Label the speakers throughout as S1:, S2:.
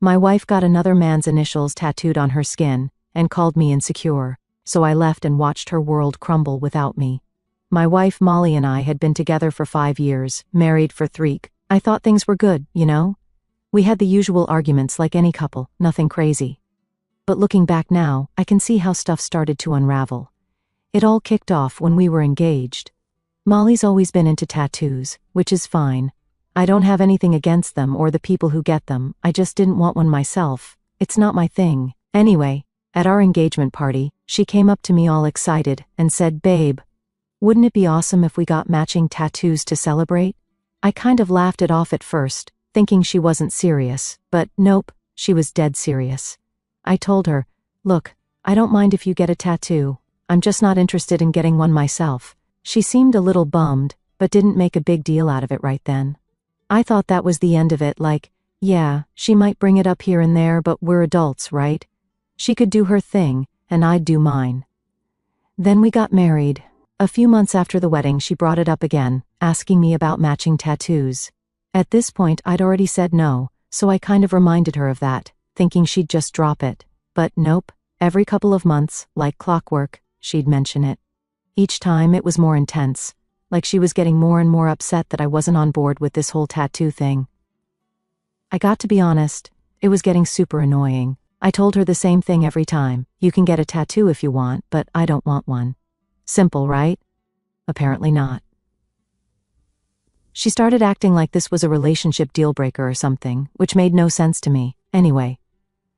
S1: My wife got another man's initials tattooed on her skin and called me insecure, so I left and watched her world crumble without me. My wife Molly and I had been together for 5 years, married for 3. I thought things were good, you know? We had the usual arguments like any couple, nothing crazy. But looking back now, I can see how stuff started to unravel. It all kicked off when we were engaged. Molly's always been into tattoos, which is fine. I don't have anything against them or the people who get them, I just didn't want one myself. It's not my thing. Anyway, at our engagement party, she came up to me all excited and said, "Babe, wouldn't it be awesome if we got matching tattoos to celebrate?" I kind of laughed it off at first, thinking she wasn't serious, but nope, she was dead serious. I told her, "Look, I don't mind if you get a tattoo. I'm just not interested in getting one myself." She seemed a little bummed, but didn't make a big deal out of it right then. I thought that was the end of it, like, yeah, she might bring it up here and there, but we're adults, right? She could do her thing, and I'd do mine. Then we got married. A few months after the wedding, she brought it up again, asking me about matching tattoos. At this point, I'd already said no, so I kind of reminded her of that, thinking she'd just drop it. But nope, every couple of months, like clockwork, she'd mention it. Each time it was more intense, like she was getting more and more upset that I wasn't on board with this whole tattoo thing. I got to be honest, it was getting super annoying. I told her the same thing every time. You can get a tattoo if you want, but I don't want one. Simple, right? Apparently not. She started acting like this was a relationship deal breaker or something, which made no sense to me. Anyway,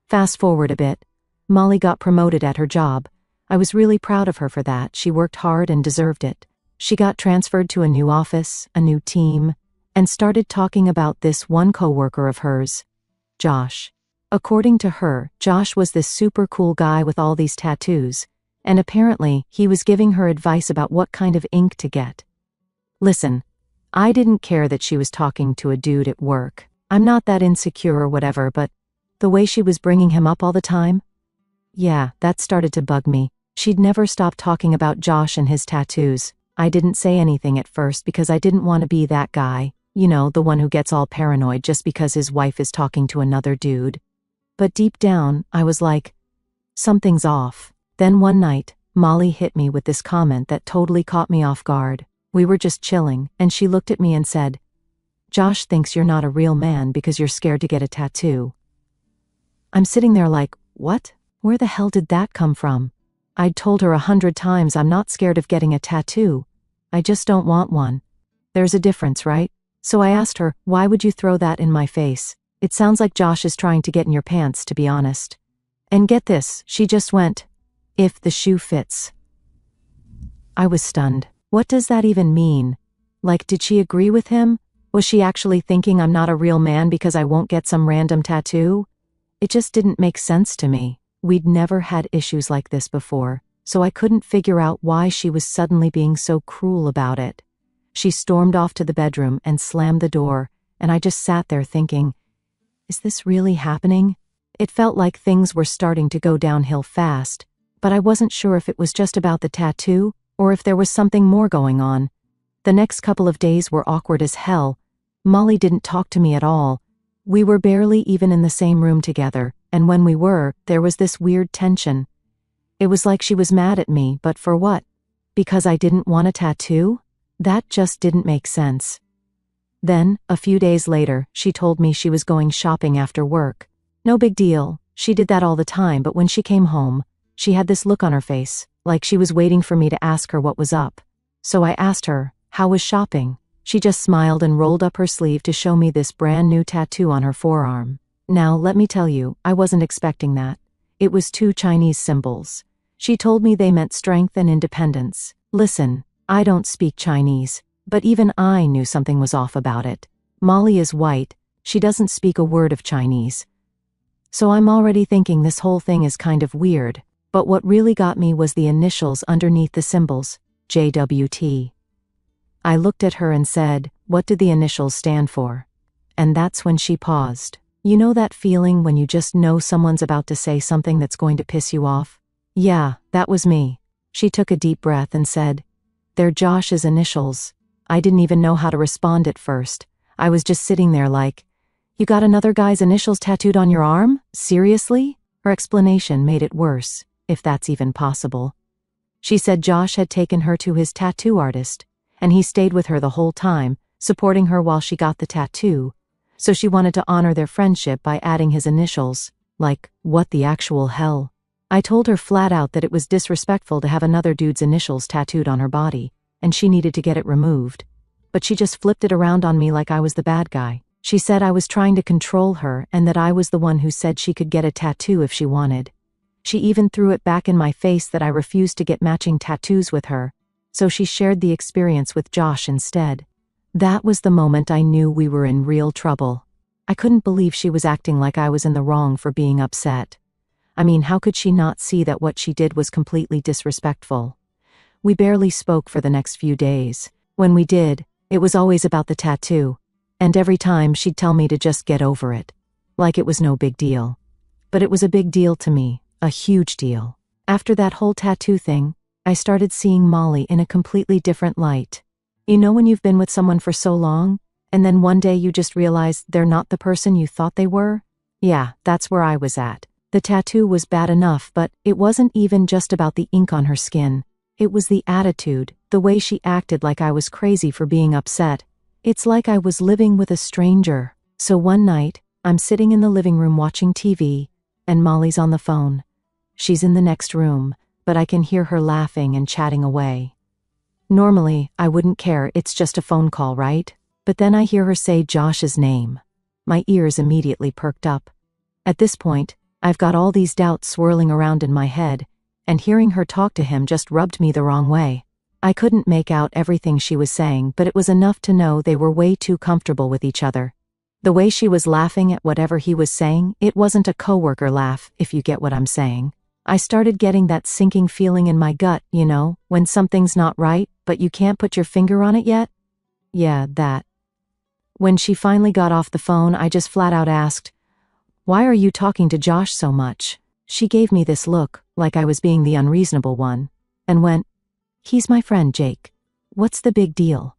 S1: fast forward a bit. Molly got promoted at her job. I was really proud of her for that. She worked hard and deserved it. She got transferred to a new office, a new team, and started talking about this one coworker of hers, Josh. According to her, Josh was this super cool guy with all these tattoos, and apparently he was giving her advice about what kind of ink to get. Listen, I didn't care that she was talking to a dude at work. I'm not that insecure or whatever, but the way she was bringing him up all the time? Yeah, that started to bug me. She'd never stop talking about Josh and his tattoos. I didn't say anything at first because I didn't want to be that guy, you know, the one who gets all paranoid just because his wife is talking to another dude. But deep down, I was like, something's off. Then one night, Molly hit me with this comment that totally caught me off guard. We were just chilling, and she looked at me and said, "Josh thinks you're not a real man because you're scared to get a tattoo." I'm sitting there like, what? Where the hell did that come from? I'd told her 100 times I'm not scared of getting a tattoo. I just don't want one. There's a difference, right? So I asked her, why would you throw that in my face? It sounds like Josh is trying to get in your pants, to be honest. And get this, she just went, "If the shoe fits." I was stunned. What does that even mean? Like, did she agree with him? Was she actually thinking I'm not a real man because I won't get some random tattoo? It just didn't make sense to me. We'd never had issues like this before, so I couldn't figure out why she was suddenly being so cruel about it. She stormed off to the bedroom and slammed the door, and I just sat there thinking, is this really happening? It felt like things were starting to go downhill fast, but I wasn't sure if it was just about the tattoo or if there was something more going on. The next couple of days were awkward as hell. Molly didn't talk to me at all. We were barely even in the same room together, and when we were, there was this weird tension. It was like she was mad at me, but for what? Because I didn't want a tattoo? That just didn't make sense. Then, a few days later, she told me she was going shopping after work. No big deal, she did that all the time, but when she came home, she had this look on her face, like she was waiting for me to ask her what was up. So I asked her, how was shopping? She just smiled and rolled up her sleeve to show me this brand new tattoo on her forearm. Now, let me tell you, I wasn't expecting that. It was 2 Chinese symbols. She told me they meant strength and independence. Listen, I don't speak Chinese, but even I knew something was off about it. Molly is white, she doesn't speak a word of Chinese. So I'm already thinking this whole thing is kind of weird, but what really got me was the initials underneath the symbols, JWT. I looked at her and said, what do the initials stand for? And that's when she paused. You know that feeling when you just know someone's about to say something that's going to piss you off? Yeah, that was me. She took a deep breath and said, "They're Josh's initials." I didn't even know how to respond at first. I was just sitting there like, You got another guy's initials tattooed on your arm? Seriously? Her explanation made it worse, if that's even possible. She said Josh had taken her to his tattoo artist, and he stayed with her the whole time, supporting her while she got the tattoo, so she wanted to honor their friendship by adding his initials. Like, what the actual hell? I told her flat out that it was disrespectful to have another dude's initials tattooed on her body, and she needed to get it removed. But she just flipped it around on me like I was the bad guy. She said I was trying to control her and that I was the one who said she could get a tattoo if she wanted. She even threw it back in my face that I refused to get matching tattoos with her, so she shared the experience with Josh instead. That was the moment I knew we were in real trouble. I couldn't believe she was acting like I was in the wrong for being upset. I mean, how could she not see that what she did was completely disrespectful? We barely spoke for the next few days. When we did, it was always about the tattoo, and every time she'd tell me to just get over it. Like it was no big deal. But it was a big deal to me, a huge deal. After that whole tattoo thing, I started seeing Molly in a completely different light. You know when you've been with someone for so long, and then one day you just realize they're not the person you thought they were? Yeah, that's where I was at. The tattoo was bad enough, but it wasn't even just about the ink on her skin. It was the attitude, the way she acted like I was crazy for being upset. It's like I was living with a stranger. So one night, I'm sitting in the living room watching TV, and Molly's on the phone. She's in the next room, but I can hear her laughing and chatting away. Normally, I wouldn't care, it's just a phone call, right? But then I hear her say Josh's name. My ears immediately perked up. At this point, I've got all these doubts swirling around in my head, and hearing her talk to him just rubbed me the wrong way. I couldn't make out everything she was saying, but it was enough to know they were way too comfortable with each other. The way she was laughing at whatever he was saying, it wasn't a coworker laugh, if you get what I'm saying. I started getting that sinking feeling in my gut, you know, when something's not right, but you can't put your finger on it yet? Yeah, that. When she finally got off the phone, I just flat out asked, "Why are you talking to Josh so much?" She gave me this look, like I was being the unreasonable one, and went, "He's my friend, Jake. What's the big deal?"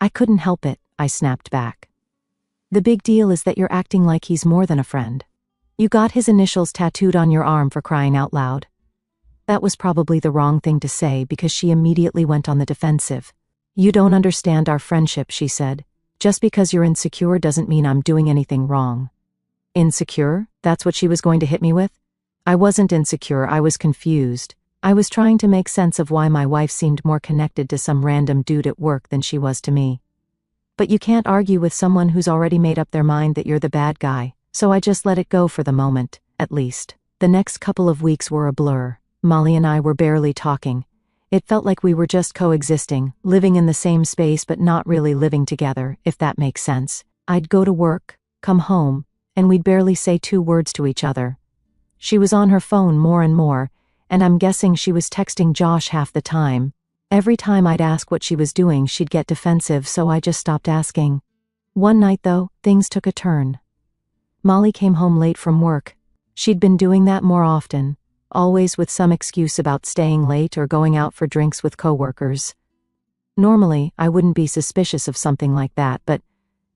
S1: I couldn't help it, I snapped back. "The big deal is that you're acting like he's more than a friend. You got his initials tattooed on your arm, for crying out loud." That was probably the wrong thing to say because she immediately went on the defensive. "You don't understand our friendship," she said. "Just because you're insecure doesn't mean I'm doing anything wrong." Insecure? That's what she was going to hit me with? I wasn't insecure, I was confused. I was trying to make sense of why my wife seemed more connected to some random dude at work than she was to me. But you can't argue with someone who's already made up their mind that you're the bad guy, so I just let it go for the moment, at least. The next couple of weeks were a blur. Molly and I were barely talking. It felt like we were just coexisting, living in the same space but not really living together, if that makes sense. I'd go to work, come home, and we'd barely say 2 words to each other. She was on her phone more and more, and I'm guessing she was texting Josh half the time. Every time I'd ask what she was doing, she'd get defensive, so I just stopped asking. One night, though, things took a turn. Molly came home late from work. She'd been doing that more often, always with some excuse about staying late or going out for drinks with coworkers. Normally, I wouldn't be suspicious of something like that, but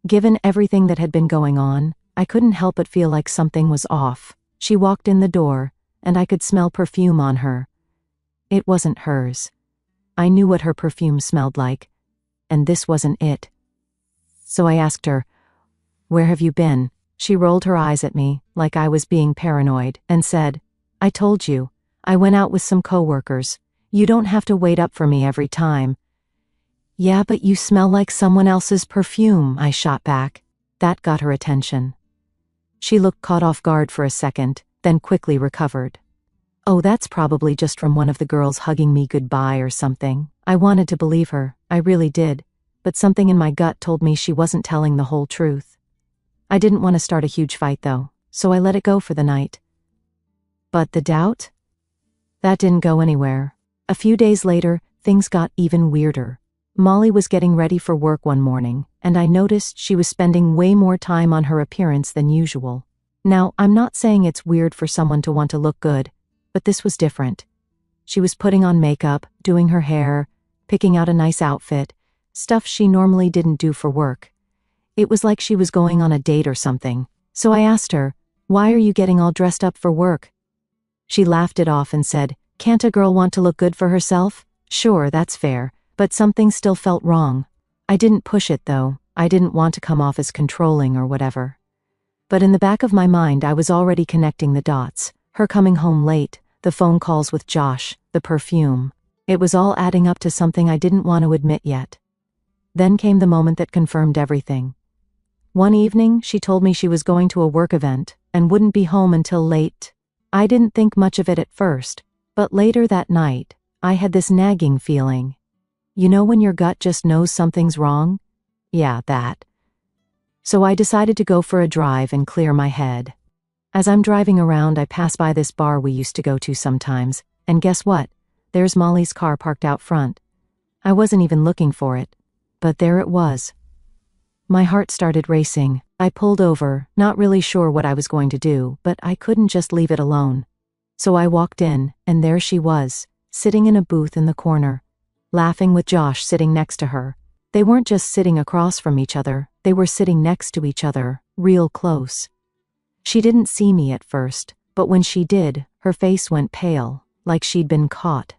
S1: given everything that had been going on, I couldn't help but feel like something was off. She walked in the door, and I could smell perfume on her. It wasn't hers. I knew what her perfume smelled like, and this wasn't it. So I asked her, "Where have you been?" She rolled her eyes at me, like I was being paranoid, and said, "I told you, I went out with some coworkers. You don't have to wait up for me every time." "Yeah, but you smell like someone else's perfume," I shot back. That got her attention. She looked caught off guard for a second, then quickly recovered. "Oh, that's probably just from one of the girls hugging me goodbye or something." I wanted to believe her, I really did, but something in my gut told me she wasn't telling the whole truth. I didn't want to start a huge fight though, so I let it go for the night. But the doubt? That didn't go anywhere. A few days later, things got even weirder. Molly was getting ready for work one morning, and I noticed she was spending way more time on her appearance than usual. Now, I'm not saying it's weird for someone to want to look good, but this was different. She was putting on makeup, doing her hair, picking out a nice outfit, stuff she normally didn't do for work. It was like she was going on a date or something. So I asked her, "Why are you getting all dressed up for work?" She laughed it off and said, "Can't a girl want to look good for herself? Sure, that's fair, but something still felt wrong." I didn't push it though. I didn't want to come off as controlling or whatever. But in the back of my mind I was already connecting the dots. Her coming home late, the phone calls with Josh, the perfume. It was all adding up to something I didn't want to admit yet. Then came the moment that confirmed everything. One evening, she told me she was going to a work event and wouldn't be home until late. I didn't think much of it at first, but later that night, I had this nagging feeling. You know when your gut just knows something's wrong? Yeah, that. So I decided to go for a drive and clear my head. As I'm driving around, I pass by this bar we used to go to sometimes, and guess what? There's Molly's car parked out front. I wasn't even looking for it, but there it was. My heart started racing. I pulled over, not really sure what I was going to do, but I couldn't just leave it alone. So I walked in, and there she was, sitting in a booth in the corner, laughing with Josh sitting next to her. They weren't just sitting across from each other, they were sitting next to each other, real close. She didn't see me at first, but when she did, her face went pale, like she'd been caught.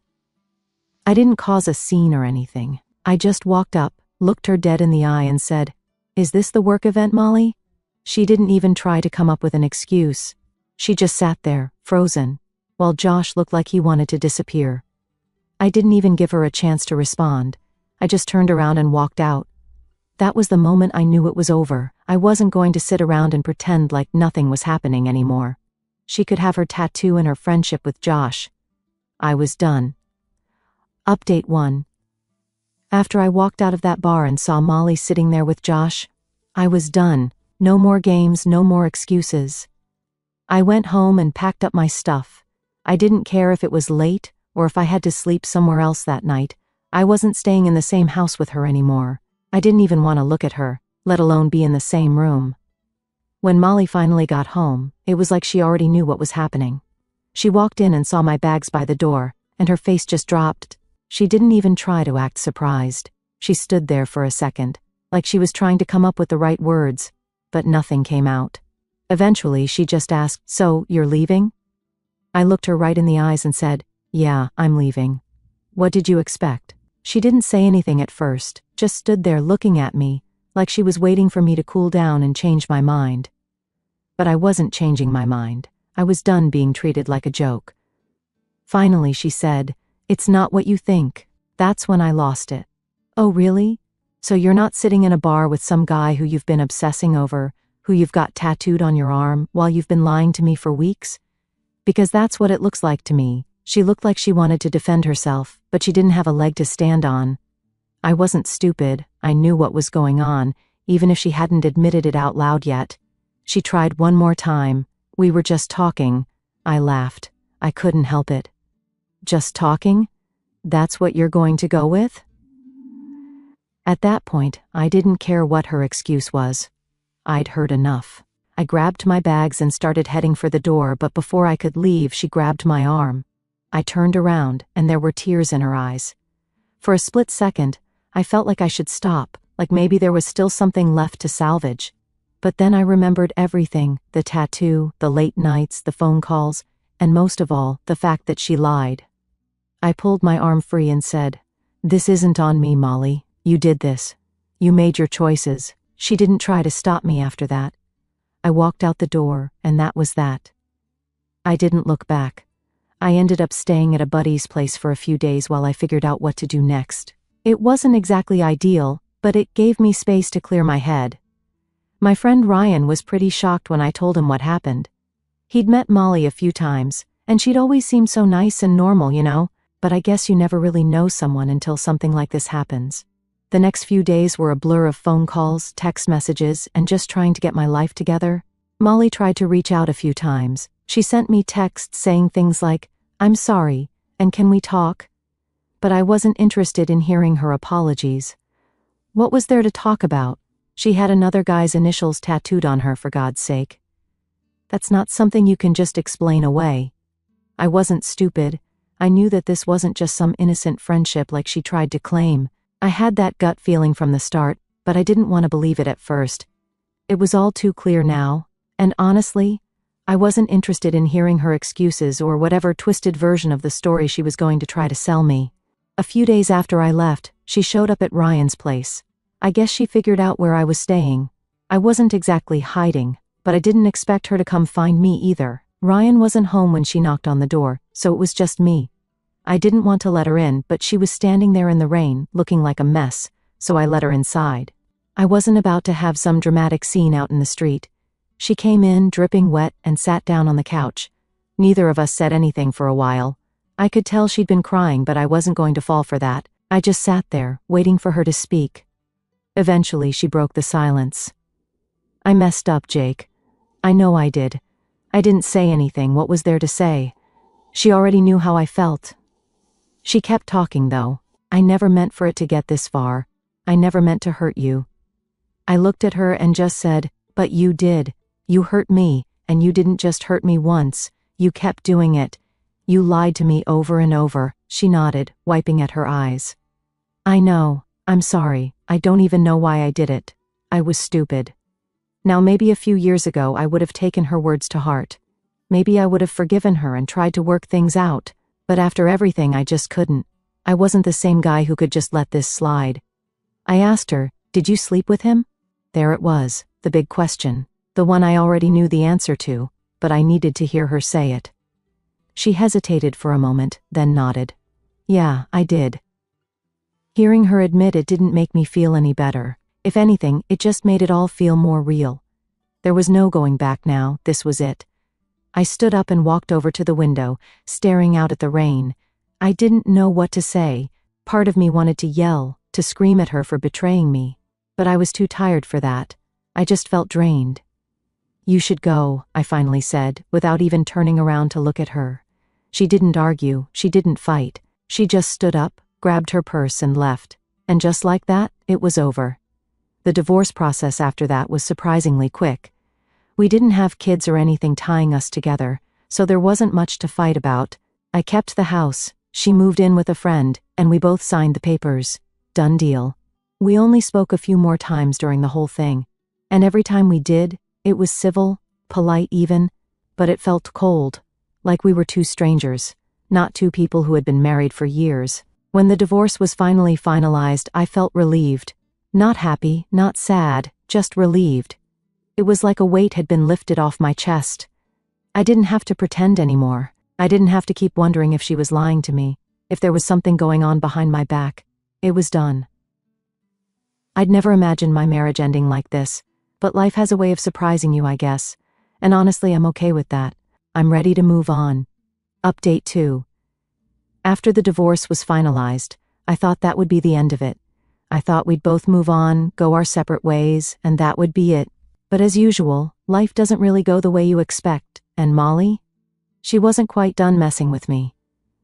S1: I didn't cause a scene or anything. I just walked up, looked her dead in the eye and said, "Is this the work event, Molly?" She didn't even try to come up with an excuse. She just sat there, frozen, while Josh looked like he wanted to disappear. I didn't even give her a chance to respond. I just turned around and walked out. That was the moment I knew it was over. I wasn't going to sit around and pretend like nothing was happening anymore. She could have her tattoo and her friendship with Josh. I was done. Update 1. After I walked out of that bar and saw Molly sitting there with Josh, I was done. No more games, no more excuses. I went home and packed up my stuff. I didn't care if it was late or if I had to sleep somewhere else that night. I wasn't staying in the same house with her anymore. I didn't even want to look at her, let alone be in the same room. When Molly finally got home, it was like she already knew what was happening. She walked in and saw my bags by the door, and her face just dropped. She didn't even try to act surprised. She stood there for a second, like she was trying to come up with the right words, but nothing came out. Eventually, she just asked, "So, you're leaving?" I looked her right in the eyes and said, "Yeah, I'm leaving." "What did you expect?" She didn't say anything at first, just stood there looking at me, like she was waiting for me to cool down and change my mind. But I wasn't changing my mind. I was done being treated like a joke. Finally, she said, "It's not what you think." That's when I lost it. "Oh, really? So you're not sitting in a bar with some guy who you've been obsessing over, who you've got tattooed on your arm, while you've been lying to me for weeks?" Because that's what it looks like to me. She looked like she wanted to defend herself, but she didn't have a leg to stand on. I wasn't stupid. I knew what was going on, even if she hadn't admitted it out loud yet. She tried one more time. "We were just talking." I laughed. I couldn't help it. "Just talking? That's what you're going to go with?" At that point, I didn't care what her excuse was. I'd heard enough. I grabbed my bags and started heading for the door, but before I could leave, she grabbed my arm. I turned around, and there were tears in her eyes. For a split second, I felt like I should stop, like maybe there was still something left to salvage. But then I remembered everything, the tattoo, the late nights, the phone calls, and most of all, the fact that she lied. I pulled my arm free and said, "This isn't on me, Molly. You did this. You made your choices." She didn't try to stop me after that. I walked out the door, and that was that. I didn't look back. I ended up staying at a buddy's place for a few days while I figured out what to do next. It wasn't exactly ideal, but it gave me space to clear my head. My friend Ryan was pretty shocked when I told him what happened. He'd met Molly a few times, and she'd always seemed so nice and normal, you know, but I guess you never really know someone until something like this happens. The next few days were a blur of phone calls, text messages, and just trying to get my life together. Molly tried to reach out a few times. She sent me texts saying things like, "I'm sorry, and can we talk?" But I wasn't interested in hearing her apologies. What was there to talk about? She had another guy's initials tattooed on her, for God's sake. That's not something you can just explain away. I wasn't stupid. I knew that this wasn't just some innocent friendship like she tried to claim. I had that gut feeling from the start, but I didn't want to believe it at first. It was all too clear now, and honestly, I wasn't interested in hearing her excuses or whatever twisted version of the story she was going to try to sell me. A few days after I left, she showed up at Ryan's place. I guess she figured out where I was staying. I wasn't exactly hiding, but I didn't expect her to come find me either. Ryan wasn't home when she knocked on the door, so it was just me. I didn't want to let her in, but she was standing there in the rain, looking like a mess, so I let her inside. I wasn't about to have some dramatic scene out in the street. She came in, dripping wet, and sat down on the couch. Neither of us said anything for a while. I could tell she'd been crying, but I wasn't going to fall for that. I just sat there, waiting for her to speak. Eventually, she broke the silence. "I messed up, Jake. I know I did. I didn't say anything. What was there to say? She already knew how I felt." She kept talking, though. "I never meant for it to get this far. I never meant to hurt you." I looked at her and just said, "But you did. You hurt me, and you didn't just hurt me once. You kept doing it. You lied to me over and over." She nodded, wiping at her eyes. "I know. I'm sorry. I don't even know why I did it. I was stupid." Now, maybe a few years ago I would have taken her words to heart. Maybe I would have forgiven her and tried to work things out. But after everything, I just couldn't. I wasn't the same guy who could just let this slide. I asked her, "Did you sleep with him?" There it was, the big question. The one I already knew the answer to, but I needed to hear her say it. She hesitated for a moment, then nodded. "Yeah, I did." Hearing her admit it didn't make me feel any better. If anything, it just made it all feel more real. There was no going back now, this was it. I stood up and walked over to the window, staring out at the rain. I didn't know what to say. Part of me wanted to yell, to scream at her for betraying me. But I was too tired for that. I just felt drained. "You should go," I finally said, without even turning around to look at her. She didn't argue, she didn't fight. She just stood up, grabbed her purse and left. And just like that, it was over. The divorce process after that was surprisingly quick. We didn't have kids or anything tying us together, so there wasn't much to fight about. I kept the house, she moved in with a friend, and we both signed the papers. Done deal. We only spoke a few more times during the whole thing. And every time we did, it was civil, polite even, but it felt cold, like we were two strangers, not two people who had been married for years. When the divorce was finally finalized, I felt relieved. Not happy, not sad, just relieved. It was like a weight had been lifted off my chest. I didn't have to pretend anymore. I didn't have to keep wondering if she was lying to me, if there was something going on behind my back. It was done. I'd never imagined my marriage ending like this, but life has a way of surprising you, I guess. And honestly, I'm okay with that. I'm ready to move on. Update 2. After the divorce was finalized, I thought that would be the end of it. I thought we'd both move on, go our separate ways, and that would be it. But as usual, life doesn't really go the way you expect, and Molly? She wasn't quite done messing with me.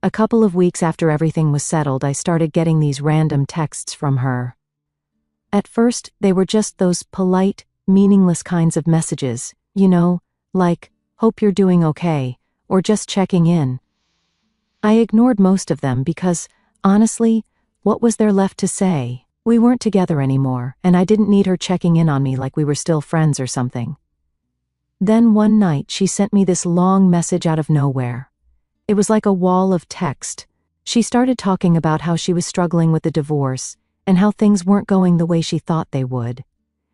S1: A couple of weeks after everything was settled, I started getting these random texts from her. At first, they were just those polite, meaningless kinds of messages, you know, like, "Hope you're doing okay," or just checking in. I ignored most of them because, honestly, what was there left to say? We weren't together anymore, and I didn't need her checking in on me like we were still friends or something. Then one night, she sent me this long message out of nowhere. It was like a wall of text. She started talking about how she was struggling with the divorce, and how things weren't going the way she thought they would.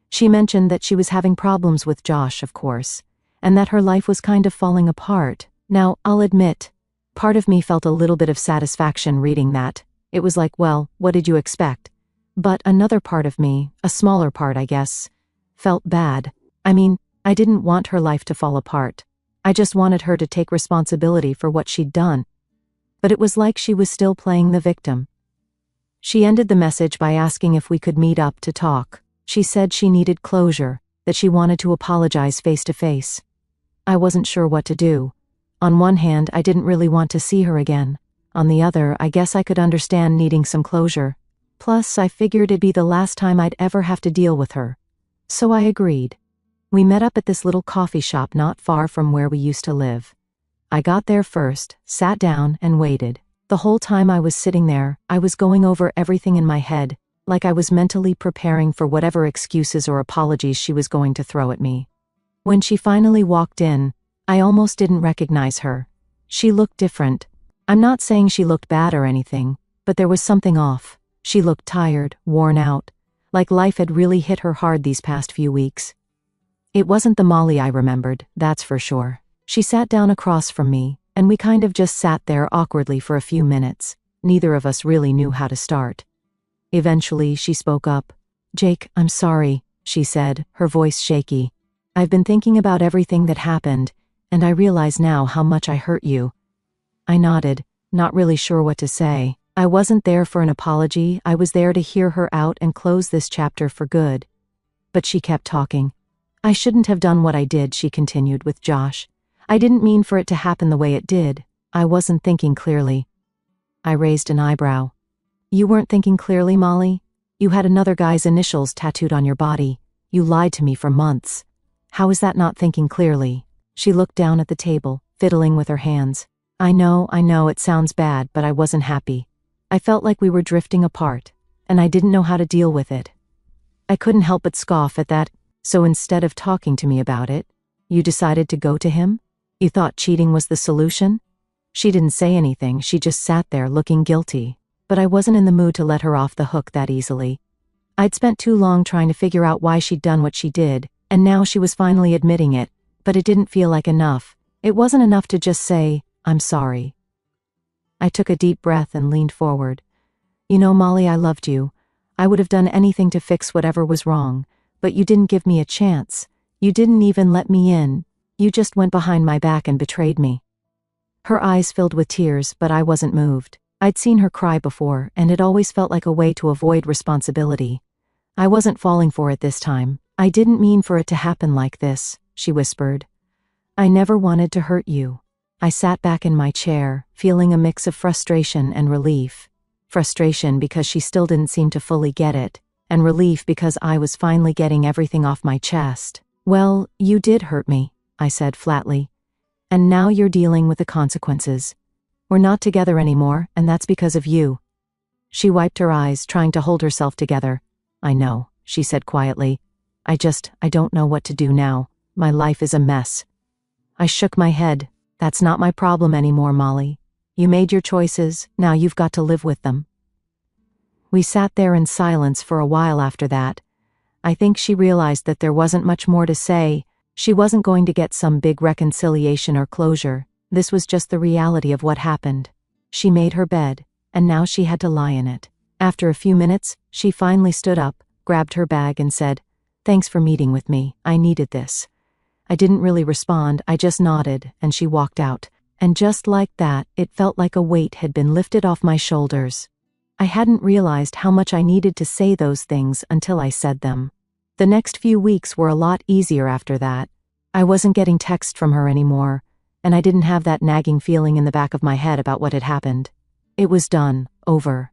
S1: She mentioned that she was having problems with Josh, of course, and that her life was kind of falling apart. Now, I'll admit, part of me felt a little bit of satisfaction reading that. It was like, well, what did you expect? But another part of me, a smaller part I guess, felt bad. I mean, I didn't want her life to fall apart. I just wanted her to take responsibility for what she'd done. But it was like she was still playing the victim. She ended the message by asking if we could meet up to talk. She said she needed closure, that she wanted to apologize face to face. I wasn't sure what to do. On one hand, I didn't really want to see her again. On the other, I guess I could understand needing some closure. Plus, I figured it'd be the last time I'd ever have to deal with her. So I agreed. We met up at this little coffee shop not far from where we used to live. I got there first, sat down, and waited. The whole time I was sitting there, I was going over everything in my head, like I was mentally preparing for whatever excuses or apologies she was going to throw at me. When she finally walked in, I almost didn't recognize her. She looked different. I'm not saying she looked bad or anything, but there was something off. She looked tired, worn out, like life had really hit her hard these past few weeks. It wasn't the Molly I remembered, that's for sure. She sat down across from me, and we kind of just sat there awkwardly for a few minutes. Neither of us really knew how to start. Eventually, she spoke up. "Jake, I'm sorry," she said, her voice shaky. "I've been thinking about everything that happened, and I realize now how much I hurt you." I nodded, not really sure what to say. I wasn't there for an apology, I was there to hear her out and close this chapter for good. But she kept talking. "I shouldn't have done what I did," she continued with Josh. "I didn't mean for it to happen the way it did. I wasn't thinking clearly." I raised an eyebrow. "You weren't thinking clearly, Molly? You had another guy's initials tattooed on your body. You lied to me for months. How is that not thinking clearly?" She looked down at the table, fiddling with her hands. I know, it sounds bad, but I wasn't happy. I felt like we were drifting apart, and I didn't know how to deal with it. I couldn't help but scoff at that. "So instead of talking to me about it, you decided to go to him? You thought cheating was the solution?" She didn't say anything, she just sat there looking guilty. But I wasn't in the mood to let her off the hook that easily. I'd spent too long trying to figure out why she'd done what she did, and now she was finally admitting it, but it didn't feel like enough. It wasn't enough to just say, "I'm sorry." I took a deep breath and leaned forward. "You know, Molly, I loved you. I would have done anything to fix whatever was wrong, but you didn't give me a chance. You didn't even let me in. You just went behind my back and betrayed me." Her eyes filled with tears, but I wasn't moved. I'd seen her cry before, and it always felt like a way to avoid responsibility. I wasn't falling for it this time. "I didn't mean for it to happen like this," she whispered. "I never wanted to hurt you." I sat back in my chair, feeling a mix of frustration and relief. Frustration because she still didn't seem to fully get it, and relief because I was finally getting everything off my chest. "Well, you did hurt me," I said flatly. "And now you're dealing with the consequences. We're not together anymore, and that's because of you." She wiped her eyes, trying to hold herself together. "I know," she said quietly. I don't know what to do now. My life is a mess." I shook my head. "That's not my problem anymore, Molly. You made your choices, now you've got to live with them." We sat there in silence for a while after that. I think she realized that there wasn't much more to say. She wasn't going to get some big reconciliation or closure. This was just the reality of what happened. She made her bed, and now she had to lie in it. After a few minutes, she finally stood up, grabbed her bag and said, "Thanks for meeting with me, I needed this." I didn't really respond, I just nodded, and she walked out. And just like that, it felt like a weight had been lifted off my shoulders. I hadn't realized how much I needed to say those things until I said them. The next few weeks were a lot easier after that. I wasn't getting texts from her anymore, and I didn't have that nagging feeling in the back of my head about what had happened. It was done, over.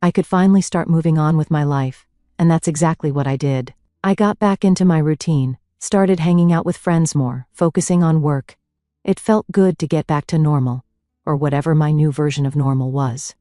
S1: I could finally start moving on with my life, and that's exactly what I did. I got back into my routine, started hanging out with friends more, focusing on work. It felt good to get back to normal, or whatever my new version of normal was.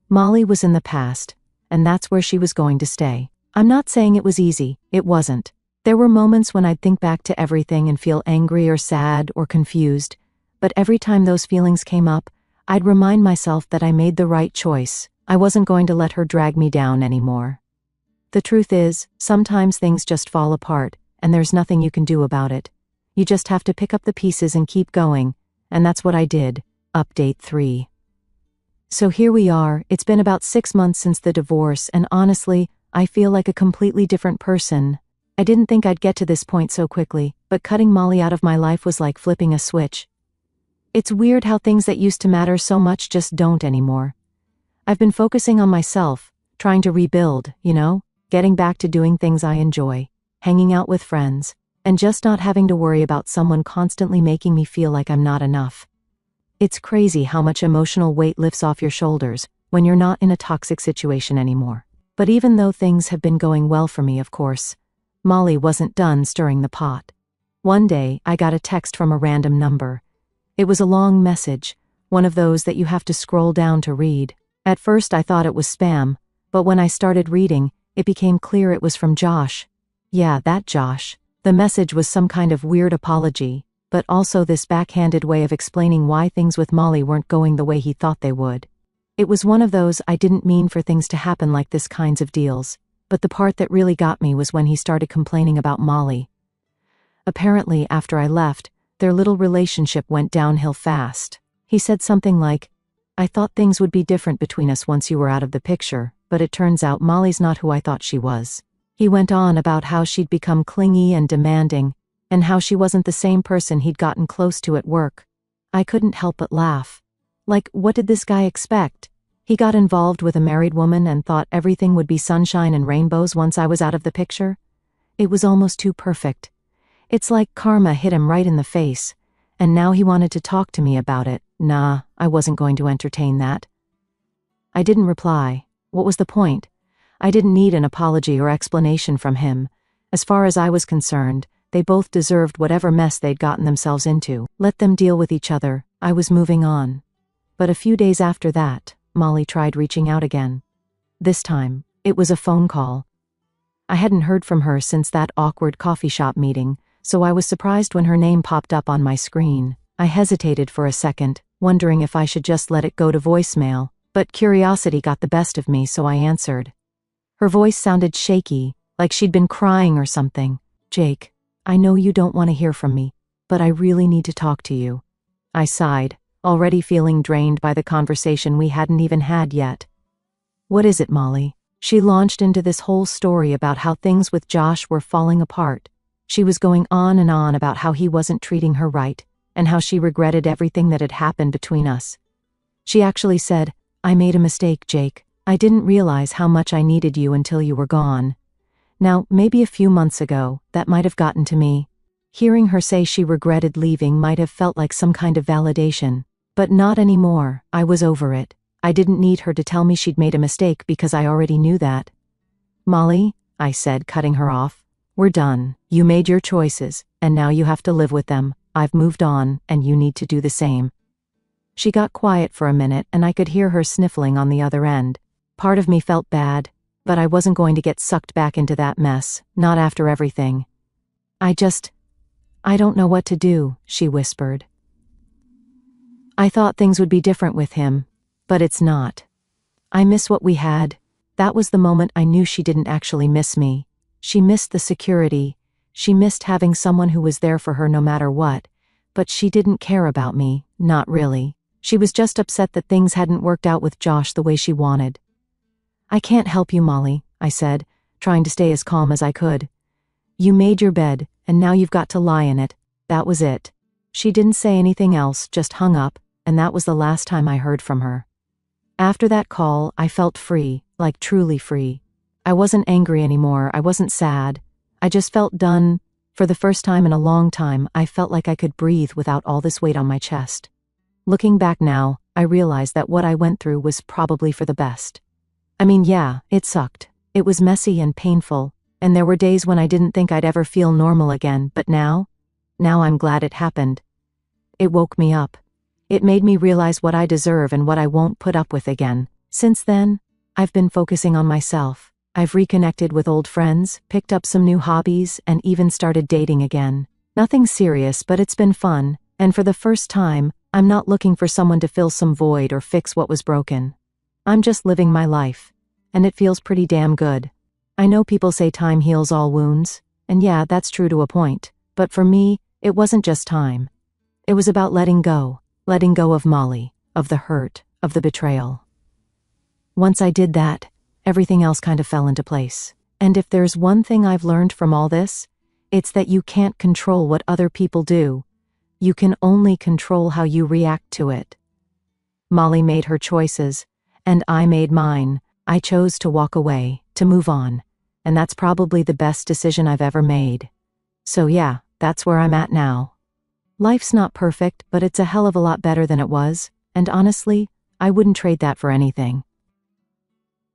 S1: Molly was in the past, and that's where she was going to stay. I'm not saying it was easy, it wasn't. There were moments when I'd think back to everything and feel angry or sad or confused, but every time those feelings came up, I'd remind myself that I made the right choice. I wasn't going to let her drag me down anymore. The truth is, sometimes things just fall apart, and there's nothing you can do about it. You just have to pick up the pieces and keep going, and that's what I did. Update 3. So here we are, it's been about 6 months since the divorce, and honestly, I feel like a completely different person. I didn't think I'd get to this point so quickly, but cutting Molly out of my life was like flipping a switch. It's weird how things that used to matter so much just don't anymore. I've been focusing on myself, trying to rebuild, getting back to doing things I enjoy, hanging out with friends, and just not having to worry about someone constantly making me feel like I'm not enough. It's crazy how much emotional weight lifts off your shoulders when you're not in a toxic situation anymore. But even though things have been going well for me, of course, Molly wasn't done stirring the pot. One day, I got a text from a random number. It was a long message, one of those that you have to scroll down to read. At first I thought it was spam, But when I started reading, it became clear it was from Josh. Yeah, that Josh. The message was some kind of weird apology, but also this backhanded way of explaining why things with Molly weren't going the way he thought they would. It was one of those I didn't mean for things to happen like this kinds of deals, but the part that really got me was when he started complaining about Molly. Apparently, after I left, their little relationship went downhill fast. He said something like, "I thought things would be different between us once you were out of the picture, but it turns out Molly's not who I thought she was." He went on about how she'd become clingy and demanding, and how she wasn't the same person he'd gotten close to at work. I couldn't help but laugh. Like, what did this guy expect? He got involved with a married woman and thought everything would be sunshine and rainbows once I was out of the picture? It was almost too perfect. It's like karma hit him right in the face, and now he wanted to talk to me about it. Nah, I wasn't going to entertain that. I didn't reply. What was the point? I didn't need an apology or explanation from him. As far as I was concerned, they both deserved whatever mess they'd gotten themselves into. Let them deal with each other. I was moving on. But a few days after that, Molly tried reaching out again. This time, it was a phone call. I hadn't heard from her since that awkward coffee shop meeting, so I was surprised when her name popped up on my screen. I hesitated for a second, wondering if I should just let it go to voicemail, but curiosity got the best of me, so I answered. Her voice sounded shaky, like she'd been crying or something. "Jake, I know you don't want to hear from me, but I really need to talk to you." I sighed, already feeling drained by the conversation we hadn't even had yet. "What is it, Molly?" She launched into this whole story about how things with Josh were falling apart. She was going on and on about how he wasn't treating her right, and how she regretted everything that had happened between us. She actually said, "I made a mistake, Jake. I didn't realize how much I needed you until you were gone." Now, maybe a few months ago, that might have gotten to me. Hearing her say she regretted leaving might have felt like some kind of validation. But not anymore. I was over it. I didn't need her to tell me she'd made a mistake because I already knew that. "Molly," I said, cutting her off, "we're done. You made your choices, and now you have to live with them. I've moved on, and you need to do the same." She got quiet for a minute, and I could hear her sniffling on the other end. Part of me felt bad, but I wasn't going to get sucked back into that mess, not after everything. I don't know what to do," she whispered. "I thought things would be different with him, but it's not. I miss what we had." That was the moment I knew she didn't actually miss me. She missed the security. She missed having someone who was there for her no matter what, but she didn't care about me, not really. She was just upset that things hadn't worked out with Josh the way she wanted. "I can't help you, Molly," I said, trying to stay as calm as I could. "You made your bed, and now you've got to lie in it." That was it. She didn't say anything else, just hung up, and that was the last time I heard from her. After that call, I felt free, like truly free. I wasn't angry anymore, I wasn't sad. I just felt done. For the first time in a long time, I felt like I could breathe without all this weight on my chest. Looking back now, I realized that what I went through was probably for the best. I mean, yeah, it sucked. It was messy and painful, and there were days when I didn't think I'd ever feel normal again, but now I'm glad it happened. It woke me up. It made me realize what I deserve and what I won't put up with again. Since then, I've been focusing on myself. I've reconnected with old friends, picked up some new hobbies, and even started dating again. Nothing serious, but it's been fun, and for the first time, I'm not looking for someone to fill some void or fix what was broken. I'm just living my life, and it feels pretty damn good. I know people say time heals all wounds, and yeah, that's true to a point, but for me, it wasn't just time. It was about letting go of Molly, of the hurt, of the betrayal. Once I did that, everything else kind of fell into place. And if there's one thing I've learned from all this, it's that you can't control what other people do. You can only control how you react to it. Molly made her choices, and I made mine. I chose to walk away, to move on, and that's probably the best decision I've ever made. So yeah, that's where I'm at now. Life's not perfect, but it's a hell of a lot better than it was, and honestly, I wouldn't trade that for anything.